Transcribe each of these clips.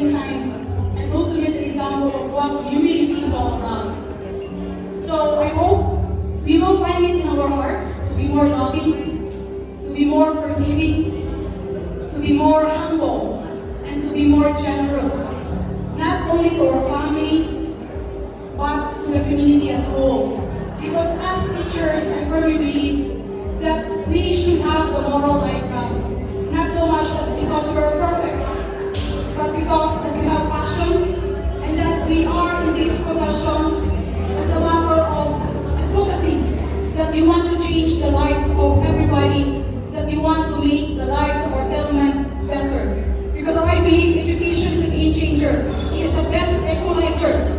same time an ultimate example of what humility is all about. So I hope we will find it in our hearts to be more loving, to be more forgiving, to be more humble, and to be more generous, not only to our family, but to the community as a whole. Because as teachers, I firmly believe that we should have the moral high ground. Not so much that because we're perfect, but because that we have passion and that we are in this profession as a matter of advocacy, that we want to change the lives of everybody, that we want to make the lives of our fellow men better. Because I believe education is a game changer. It is the best equalizer.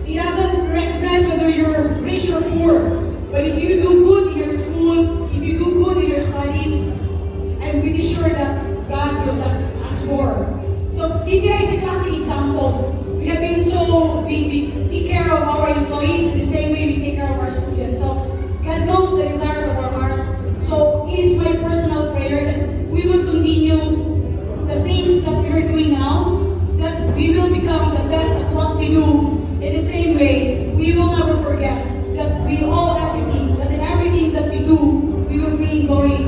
It doesn't recognize whether you're rich or poor. But if you do good in your school, if you do good in your studies, I'm pretty sure that God will bless us more. So PCI is a classic example. We have been we take care of our employees the same way we take care of our students. So God knows the desires of our heart. So it is my personal prayer that we will continue the things that we are doing now, that we will become the best at what we do. In the same way, we will never forget that we owe everything, that in everything that we do, we will bring glory